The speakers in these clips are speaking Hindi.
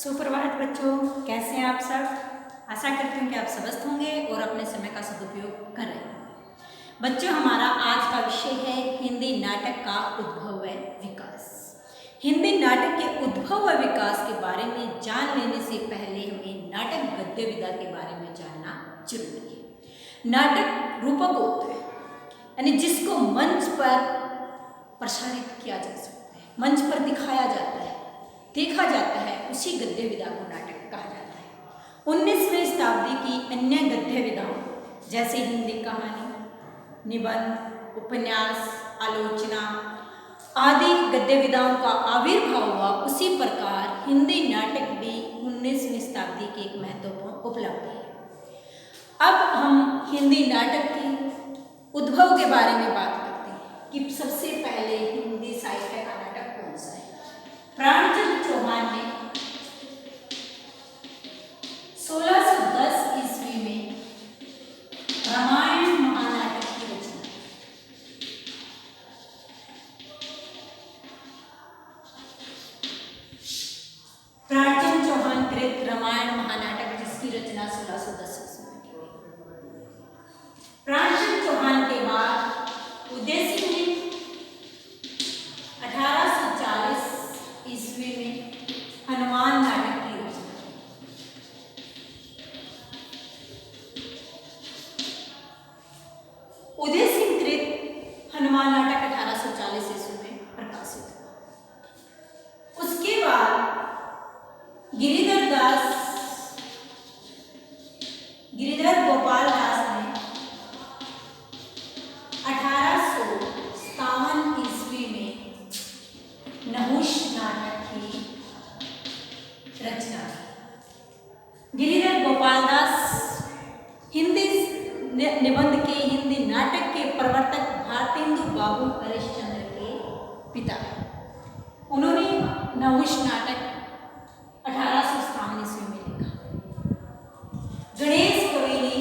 सुप्रभात बच्चों, कैसे हैं आप सब। आशा करती हूँ कि आप स्वस्थ होंगे और अपने समय का सदुपयोग कर रहे होंगे। बच्चों, हमारा आज का विषय है हिंदी नाटक का उद्भव व विकास। हिंदी नाटक के उद्भव व विकास के बारे में जान लेने से पहले हमें नाटक गद्य विधा के बारे में जानना जरूरी है। नाटक रूपक होता है, यानी जिसको मंच पर प्रसारित किया जा सकता है, मंच पर दिखाया जाता है, देखा जाता है, उसी गद्य विधा को नाटक कहा जाता है। 19वीं शताब्दी की अन्य गद्य विधाओं जैसे हिंदी कहानी, निबंध, उपन्यास, आलोचना आदि गद्य विधाओं का आविर्भाव हुआ, उसी प्रकार हिंदी नाटक भी 19वीं शताब्दी की एक महत्वपूर्ण उपलब्धि है। अब हम हिंदी नाटक के उद्भव के बारे में बात करते हैं कि सबसे पहले हिंदी साहित्य का नाटक कौन सा है। प्राणचंद्र चौहान ने 1610 ईस्वी में रामायण महानाटक की रचना की। प्राणचंद्र चौहान कृत रामायण महानाटक, जिसकी रचना 1610 ईस्वी में की गई। प्राणचंद्र चौहान के बाद उदय सिंह ने 1840 ईस्वी में हनुमान नाटक की रचना की। उदय सिंह कृत हनुमान नाटक 1840 ईस्वी में प्रकाशित हुआ। उसके बाद गिरिधर गोपाल दास ने 1857 ईस्वी में नहुष नाटक की रचना की। गिरिधर गोपाल दास हिंदी निबंध के, हिंदी नाटक के प्रवर्तक भारतेंदु बाबू हरिश्चंद्र के पिता हैं। उन्होंने नहुष नाटक 1857 ईस्वी में लिखा। गणेश कवि ने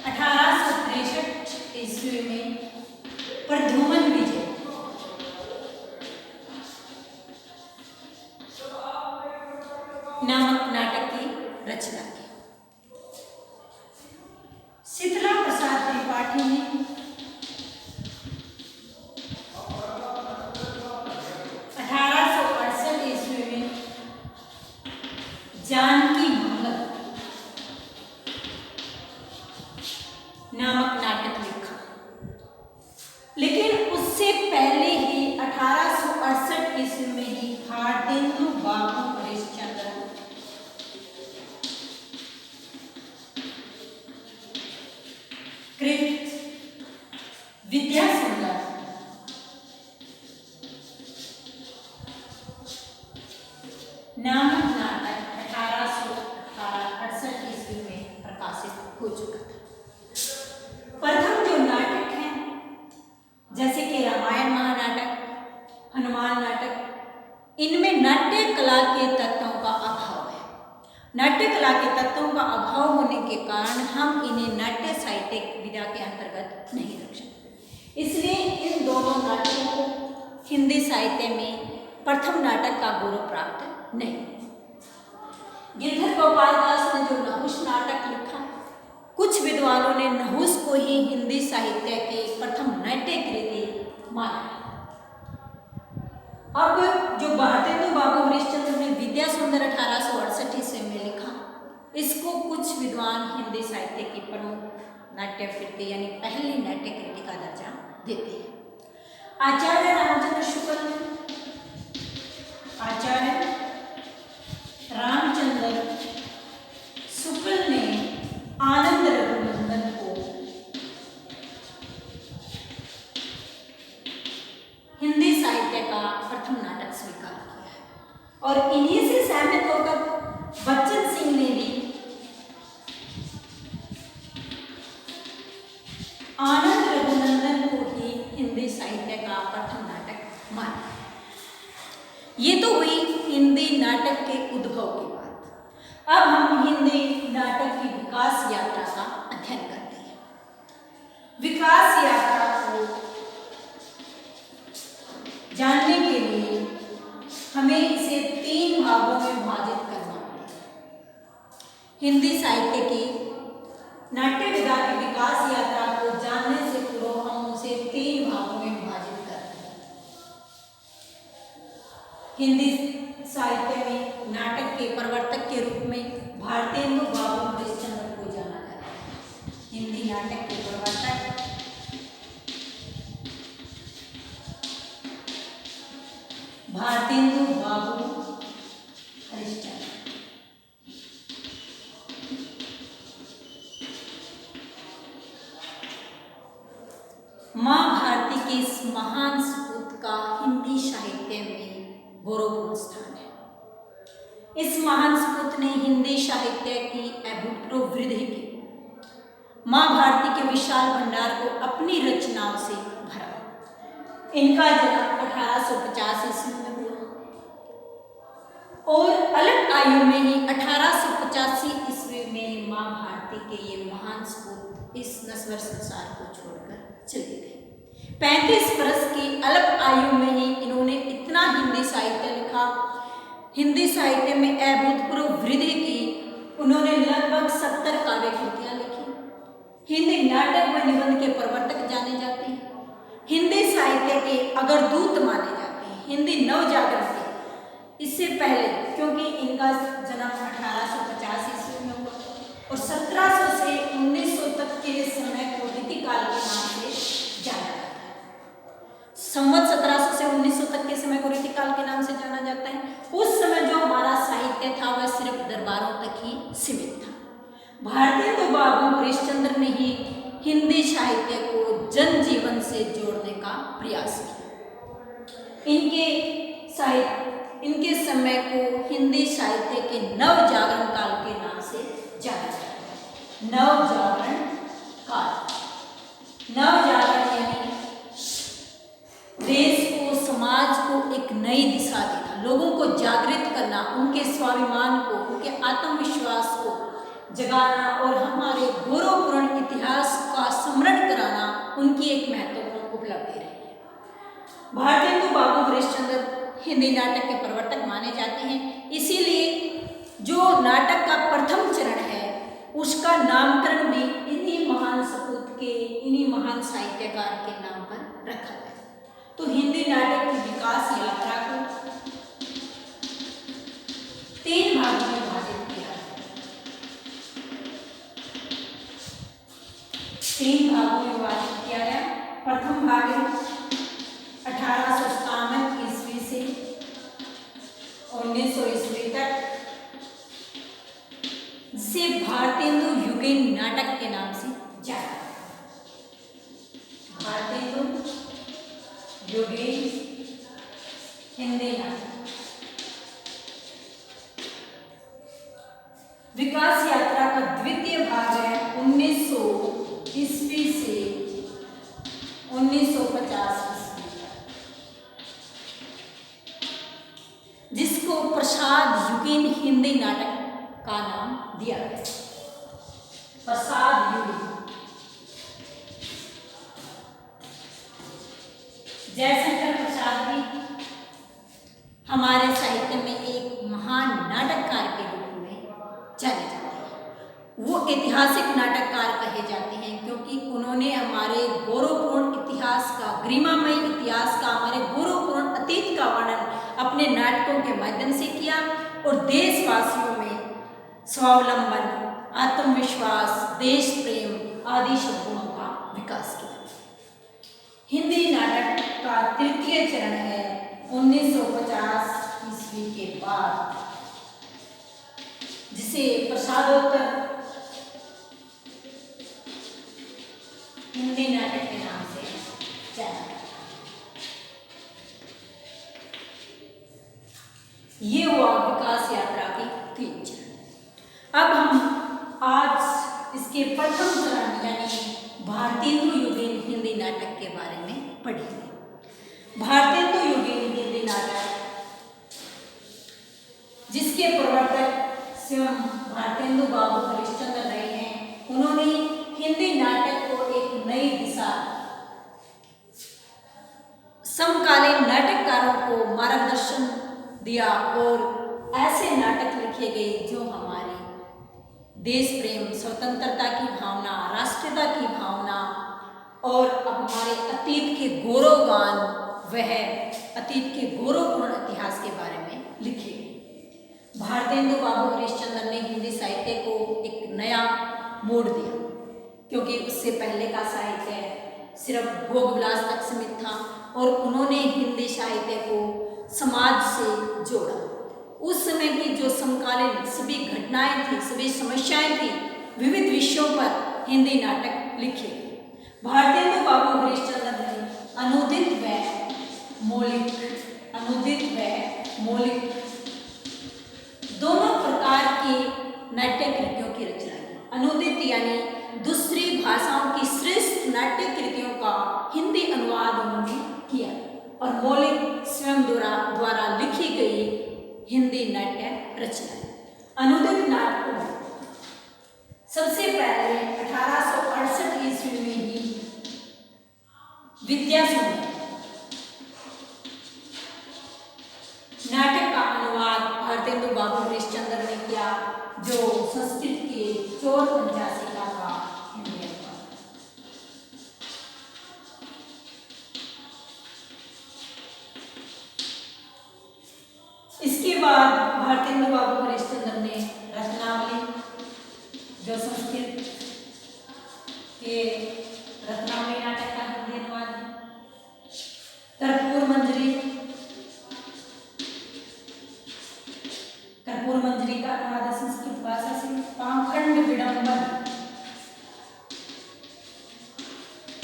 1863 ईस्वी में प्रद्युमन विजय नामक नाटक की रचना की। शीतला प्रसाद त्रिपाठी ने 1868 ईस्वी में जानकी मंगल नामक नाटक लिखा। लेकिन उससे पहले ही 1868 ईस्वी में ही भारतेंदु बाबू हरिश्चंद्र कृत विद्या सुंदर नामक नाटक 1868 ईस्वी में प्रकाशित हो चुका था। प्रथम जो नाटक हैं, जैसे कि रामायण महानाटक, हनुमान नाटक, इनमें नाट्य कला के तत्वों का अभाव है। नाट्य कला के तत्वों का अभाव होने के कारण हम इन्हें नाट्य साहित्य विधा के अंतर्गत नहीं रख सकते। इसलिए इन दोनों नाटकों को हिंदी साहित्य में प्रथम नाटक का गौरव प्राप्त नहीं। गिरिधर गोपाल दास ने जो नहुष नाटक लिखा, कुछ विद्वानों ने नहुष को ही हिंदी साहित्य के प्रथम नाट्य कृति माना। अब जो भारतेंदु बाबू हरिश्चंद्र ने विद्या सुंदर 1868 ईस्वी में लिखा, इसको कुछ विद्वान हिंदी साहित्य की प्रमुख नाट्य कृति यानी पहली नाट्य कृति का दर्जा देते हैं। आचार्य रामचंद्र शुक्ल ने आनंद रघुनंदन को हिंदी साहित्य का प्रथम नाटक स्वीकार किया है। और इन्हीं से सहमत होकर बच्चन सिंह ने भी आनंद रघुनंदन को ही हिंदी साहित्य का प्रथम नाटक माना। ये तो हुई हिंदी नाटक के उद्भव की बात। अब हम हिंदी नाटक की विकास यात्रा का अध्ययन करते हैं। विकास यात्रा को जानने के लिए हिंदी साहित्य की नाट्य विधा की विकास यात्रा को जानने से पूर्व हम उसे 3 भागों में विभाजित करते हैं। हिंदी साहित्य में नाटक के प्रवर्तक के रूप में भारतेंदु बाबू हरिश्चंद्र को जाना जाता है। हिंदी नाटक के प्रवर्तक भारतेंदु बाबू हरिश्चंद्र। मां भारती के इस महान सपूत का हिंदी साहित्य में गौरवपूर्ण स्थान है। इस महान सपूत ने हिंदी साहित्य की अभूतपूर्व वृद्धि की। मां भारती के विशाल भंडार को अपनी रचनाओं से भरा। इनका जन्म 1850 ईस्वी में हुआ और अलग आयु में ही 1885 ईस्वी में मां भारती के ये महान सपूत इस नश्वर संसार को छोड़कर चले गए। 35 वर्ष की अलग आयु में ही इन्होंने इतना हिंदी साहित्य लिखा, हिंदी साहित्य में अभूतपूर्व वृद्धि की। उन्होंने लगभग 70 काव्य कृतियां लिखी। हिंदी नाटक व निबंध के प्रवर्तक जाने जाते हैं। हिंदी साहित्य के अग्रदूत माने जाते हैं। हिंदी नवजागरण के इससे पहले, क्योंकि इनका जन्म 1850 ईस्वी में हुआ और 1700 से 1900 तक के समय को रीतिकाल के नाम से जाना जाता है। संवत 1700 से 1900 तक के समय को रीतिकाल के नाम से जाना जाता है। उस समय जो हमारा साहित्य था वह सिर्फ दरबारों तक ही सीमित था। भारतेंदु बाबू हरिश्चंद्र ने ही हिंदी साहित्य को जनजीवन से जोड़ने का प्रयास किया। इनके समय को हिंदी साहित्य के नवजागरण काल के नाम से जाना जाता है। नवजागरण काल, नवजागरण यानी देश को, समाज को एक नई दिशा देना, लोगों को जागृत करना, उनके स्वाभिमान को, उनके आत्मविश्वास को जगाना और हमारे गौरवपूर्ण इतिहास का स्मरण कराना उनकी एक महत्वपूर्ण उपलब्धि रही है। भारतेंदु बाबू हरिश्चंद्र हिंदी नाटक के प्रवर्तक माने जाते हैं। इसीलिए जो नाटक का प्रथम चरण है उसका नामकरण भी इन्हीं महान सपूत के, इन्हीं महान साहित्यकार के नाम पर रखा गया। तो हिंदी नाटक की विकास यात्रा को 3 भागों में विभाजित किया है। 3 भागों में विभाजित किया गया। प्रथम भाग है 1857 ईस्वी से 1900 ईस्वी तक, जिसे भारतेंदु युगेन नाटक के नाम से जाना। भारतेंदु युगेन हिंदी नाटक। विकास यात्रा का द्वितीय भाग है 1900 ईस्वी से 1950 ईस्वी तक, जिसको प्रसाद युगेन हिंदी नाटक का नाम दिया गया। प्रसाद युगेन। जयशंकर प्रसाद भी हमारे साहित्य में एक महान नाटककार के रूप में जाने जाते हैं। वो ऐतिहासिक नाटककार कहे जाते हैं क्योंकि उन्होंने हमारे गौरवपूर्ण इतिहास का, गरिमामय इतिहास का, हमारे गौरवपूर्ण अतीत का वर्णन अपने नाटकों के माध्यम से किया और देशवासियों में स्वावलंबन, आत्मविश्वास, देश प्रेम आदि शब्दों का विकास किया। हिंदी नाटक का तृतीय चरण है 1950 ईस्वी के बाद, जिसे प्रसादोत्तर हिंदी नाटक के नाम से जाना जाता है। ये हुआ विकास यात्रा के 3 चरण। अब हम आज इसके प्रथम चरण यानी भारतेंदु युगेन हिंदी नाटक के बारे में पढ़ेंगे। भारतेंदु युगेन हिंदी नाटक, जिसके प्रवर्तक स्वयं भारतेंदु बाबू हरिश्चंद्र रहे हैं, उन्होंने हिंदी नाटक को एक नई दिशा, समकालीन नाटककारों को मार्गदर्शन दिया और ऐसे नाटक लिखे गए जो हमारे देश प्रेम, स्वतंत्रता की भावना, राष्ट्रीयता की भावना और हमारे अतीत के गौरवगान, वह अतीत के गौरवपूर्ण इतिहास के बारे में लिखे। भारतेंदु बाबू हरिश्चंद्र ने हिंदी साहित्य को एक नया मोड़ दिया, क्योंकि उससे पहले का साहित्य सिर्फ भोग विलास तक सीमित था और उन्होंने हिंदी साहित्य को समाज से जोड़ा। उस समय की जो समकालीन सभी घटनाएं थी, सभी समस्याएं थी, विविध विषयों पर हिंदी नाटक लिखे। भारतेंदु बाबू हरिश्चंद्र ने अनुदित व मौलिक दोनों प्रकार की नाट्य कृतियों की रचना की। अनुदित यानी दूसरी भाषाओं की श्रेष्ठ नाट्य कृतियों का हिंदी अनुवाद उन्होंने किया और मौलिक स्वयं द्वारा लिखी गई हिंदी नाट्य रचना। अनुदित नाटकों में सबसे पहले 1868 ईस्वी में ही विद्यासुंदर नाटक का अनुवाद भारतेंदु बाबू हरिश्चंद्र ने किया, जो संस्कृत के चोर पंचाशिका का हिंदी अनुवाद। इसके बाद भारतेंदु बाबू हरिश्चंद्र ने रत्नावली, जो संस्कृत के रत्नावली नाटक का हिंदी अनुवाद है। कर्पूर मंजरी का अनुवाद संस्कृत भाषा से। पाखंड विडंबन,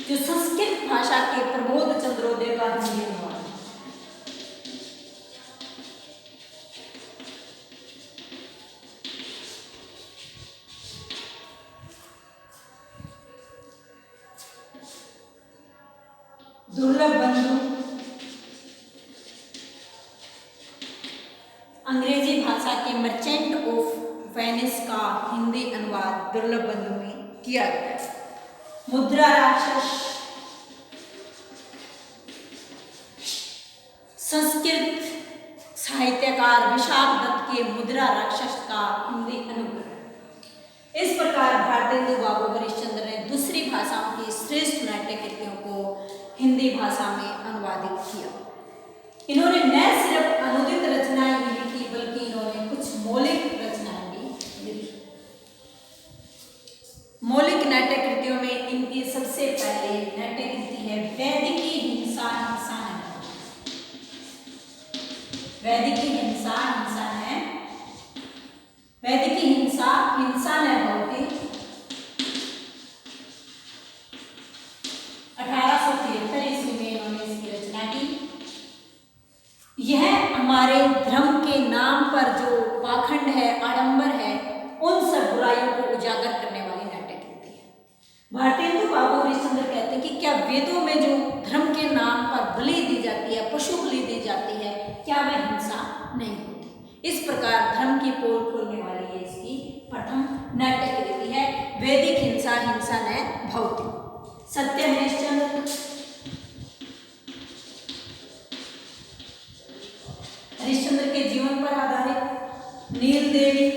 जो संस्कृत भाषा के प्रबोध चंद्रोदय का हिंदी अनुवाद। दुर्लभ बंधु, अंग्रेजी भाषा के मर्चेंट ऑफ वेनिस का हिंदी अनुवाद दुर्लभ बंधु में किया गया। मुद्रा राक्षस, संस्कृत साहित्यकार विशाख दत्त के मुद्रा राक्षस का हिंदी अनुवाद। इस प्रकार भारतेंदु बाबू हरिश्चंद्र ने दूसरी भाषाओं की श्रेष्ठ नाट्य कृतियों को हिंदी भाषा में अनुवादित किया। इन्होंने न सिर्फ अनुदित रचनाएं ही लिखी, बल्कि इन्होंने कुछ मौलिक रचनाएं भी लिखी। मौलिक नाट्य कृतियों में इनकी सबसे पहले नाट्य कृति है वैदिकी हिंसा है। वैदिकी हिंसा है। वैदिकी हिंसा न भवति 1873 ईस्वी में इन्होंने इसकी रचना की। यह हमारे धर्म के नाम पर जो पाखंड है, आडंबर है, उन सब बुराइयों को उजागर करने वाली नाट्य कृति है। भारतेंदु बाबू हरिश्चंद्र कहते हैं कि क्या वेदों में जो धर्म के नाम पर बलि दी जाती है, पशु बलि दी जाती है, क्या वह हिंसा नहीं होती? इस प्रकार धर्म की पोल खोलने वाली ये इसकी प्रथम नाट्य कृति है, वैदिक हिंसा न भवति। सत्य हरिश्चंद्र, हरिश्चंद्र के जीवन पर आधारित। नील देवी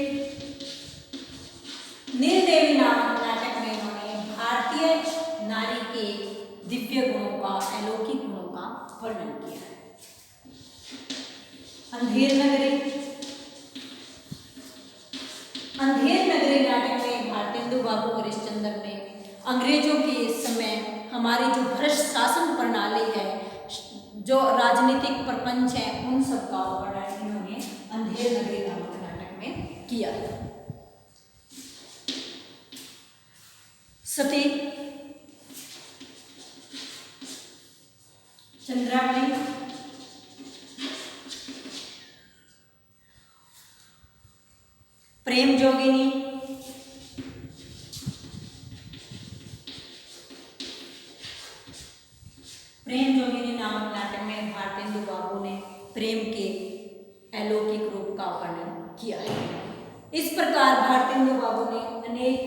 नामक नाटक में इन्होंने भारतीय नारी के दिव्य गुणों का, अलौकिक गुणों का वर्णन किया है। अंधेर नगरी नाटक में भारतेंदु बाबू हरिश्चंद्र ने अंग्रेजों के समय हमारी जो भ्रष्ट शासन प्रणाली है, जो राजनीतिक प्रपंच है, उन सब का वर्णन इन्होंने अंधेर नगरी नामक नाटक में किया है। सती, चंद्रावली, प्रेम जोगिनी, नामक नाटक में भारतेंदु बाबू ने प्रेम के अलौकिक रूप का वर्णन किया है। इस प्रकार भारतेंदु बाबू ने अनेक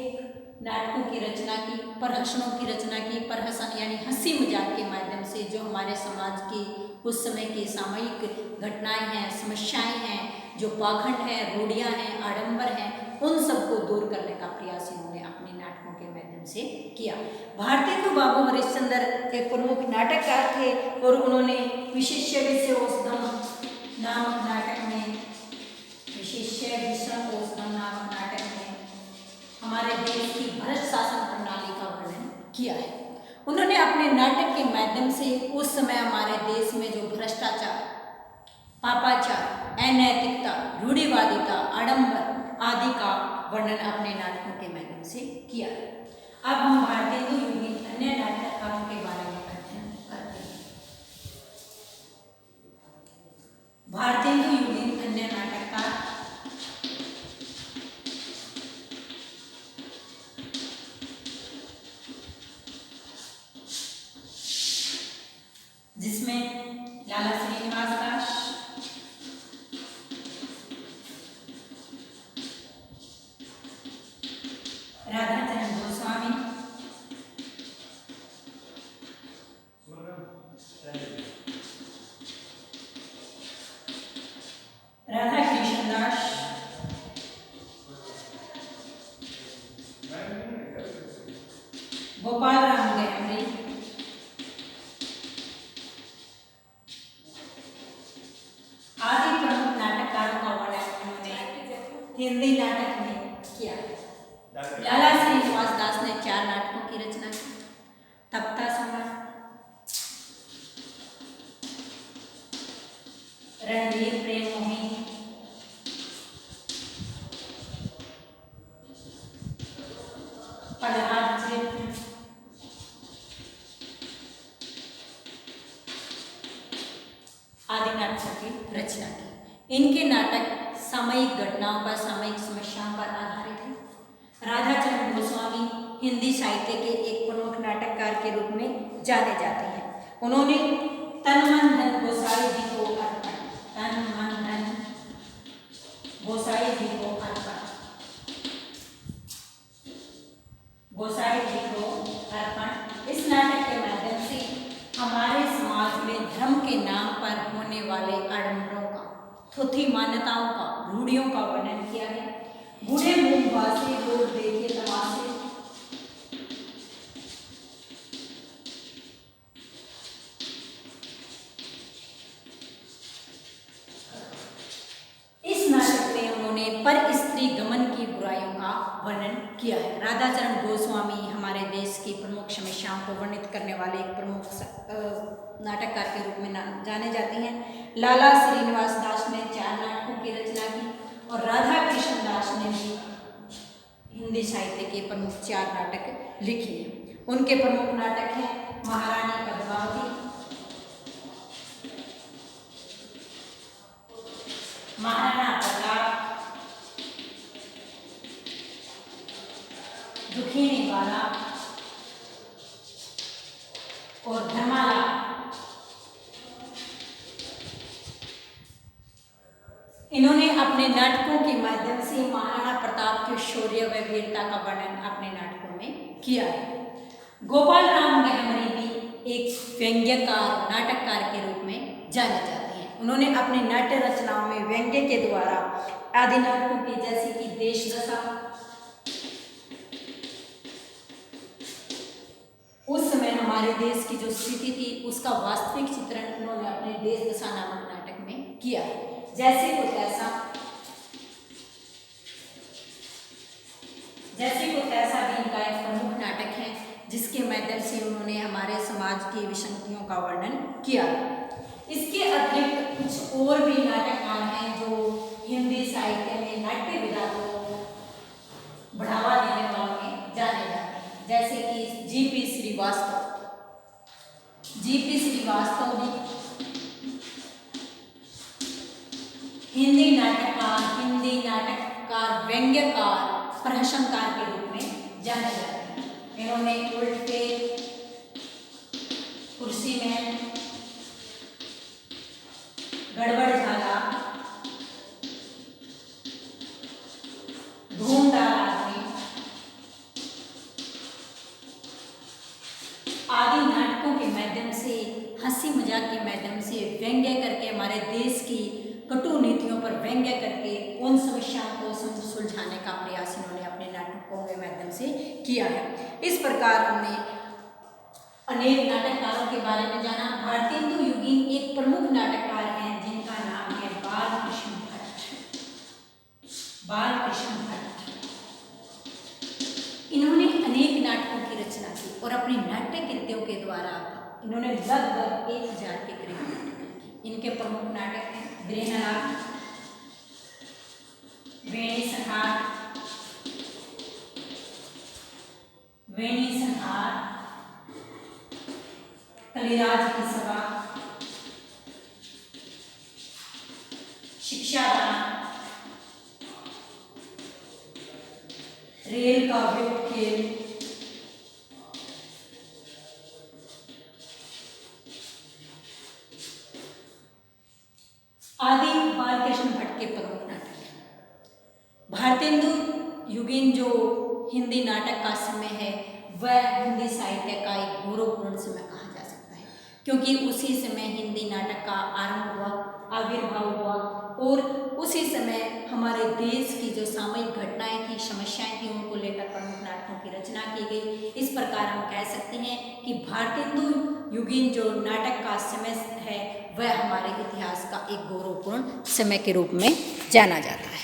नाटकों की रचना की, प्रहसनों की रचना की। प्रहसन यानी हंसी मजाक के माध्यम से जो हमारे समाज की उस समय की सामयिक घटनाएं हैं, समस्याएं हैं, जो पाखंड हैं, रूढ़ियां हैं, आडंबर हैं, उन सबको दूर करने का प्रयास इन्होंने अपने नाटकों के माध्यम से किया। भारतेंदु बाबू हरिश्चंद्र एक प्रमुख नाटककार थे और उन्होंने विशिष्य विषयोषधम नामक नाटक में हमारे देश की भ्रष्ट शासन प्रणाली का वर्णन किया है। उन्होंने अपने नाटक के माध्यम से उस समय हमारे देश में जो भ्रष्टाचार, पापाचार, अनैतिकता, रूढ़िवादिता, आडंबर आदि का वर्णन अपने नाटकों के माध्यम से किया है। अब हम भारतेंदु युगीन अन्य नाटककारों के बारे में अध्ययन करते हैं। भारतेंदु युगीन अन्य नाटककार जिसमें लाला श्रीनिवास दास, राधाचरण गोस्वामी, राधा कृष्ण दास, गोपाल राम गहमरी, आदि प्रमुख नाटककारों का वर्णन उन्होंने हिंदी नाटक में किया। लाला श्रीनिवास दास ने 4 नाटकों की रचना की। तख्ता सम्राट, रणवीर प्रेम मोहिनी, प्रहलाद चरित्र, आदि नाटकों की रचना की। इनके नाटक सामयिक घटनाओं पर, सामयिक समस्याओं पर आधारित हैं। राधाचरण गोस्वामी हिंदी साहित्य के एक प्रमुख नाटककार के रूप में जाने जाते हैं। उन्होंने तन मन धन गोसाई जी को अर्पण, तन मन धन गोसाई जी को अर्पण, गोसाई जी को अर्पण, इस नाटक के माध्यम से हमारे समाज में धर्म के नाम पर होने वाले आडंबरों का, थोथी मान्यताओं का, रूढ़ियों का वर्णन किया है। बूढ़े मुंह वासे लोग देखे तमाशे, इस नाटक में उन्होंने पर स्त्री गमन की बुराइयों का वर्णन किया है। राधाचरण गोस्वामी हमारे देश की प्रमुख समस्याओं को वर्णित करने वाले एक प्रमुख नाटककार के रूप में जाने जाते हैं। लाला श्रीनिवास दास ने 4 नाटकों की रचना की और राधा कृष्ण दास ने भी हिंदी साहित्य के प्रमुख 4 नाटक लिखे हैं। उनके प्रमुख नाटक हैं महारानी पद्मावती, महाराणा प्रताप, दुखिनी बाला और धर्माला। इन्होंने अपने नाटकों के माध्यम से महाराणा प्रताप के शौर्य व वीरता का वर्णन अपने नाटकों में किया है। गोपाल राम गहमरी भी एक व्यंग्यकार, नाटककार के रूप में जाने जाते हैं। उन्होंने अपने नाट्य रचनाओं में व्यंग्य के द्वारा आदि नाटकों की जैसे कि देश दशा, उस समय हमारे देश की जो स्थिति थी उसका वास्तविक चित्रण उन्होंने अपने देश दशा नामक नाटक में किया है। जैसे को तैसा भी इनका एक प्रमुख नाटक है जिसके माध्यम से उन्होंने हमारे समाज की विसंगतियों का वर्णन किया। इसके अतिरिक्त कुछ और भी नाटककार हैं जो हिंदी साहित्य में नाट्य विधा को बढ़ावा देने वालों में जाने जाते हैं। जैसे कि जीपी श्रीवास्तव ने हिंदी नाटककार, व्यंग्यकार, प्रहसनकार के रूप में जाने जाते हैं। इन्होंने उल्टे, कुर्सी में, गड़बड़ झाला, धूमदार आदमी आदि नाटकों के माध्यम से, हंसी मजाक के माध्यम से व्यंग्य करके हमारे देश की कटु नीतियों पर व्यंग्य करके उन समस्याओं को सुलझाने का प्रयास इन्होंने अपने नाटकों के माध्यम से किया है। इस प्रकार हमने अनेक नाटककारों के बारे में जाना। भारतेंदु युगीन एक प्रमुख नाटककार हैं जिनका नाम है बालकृष्ण भट्ट। बालकृष्ण भट्ट इन्होंने अनेक नाटकों की रचना की और अपनी नाट्य कृतियों के द्वारा इन्होंने लगभग 1000 के करीब नाटक लिखे। इनके प्रमुख नाटक हैं वृहनलाभ, वेणी संहार, कलिराज की सभा, शिक्षादान, रेल का विप्त खेल, आदि बालकृष्ण भट्ट के प्रमुख नाटक हैं। भारतेंदु युगीन जो हिंदी नाटक का समय है वह हिंदी साहित्य का एक गौरवपूर्ण समय कहा जा सकता है, क्योंकि उसी समय हिंदी नाटक का आरंभ हुआ, आविर्भाव हुआ और उसी समय हमारे देश की जो सामयिक घटनाएं थी, समस्याएं थी, उनको लेकर प्रमुख नाटकों की रचना की गई। इस प्रकार हम कह सकते हैं कि भारतेंदु युगीन जो नाटक का समय है वह हमारे इतिहास का एक गौरवपूर्ण समय के रूप में जाना जाता है।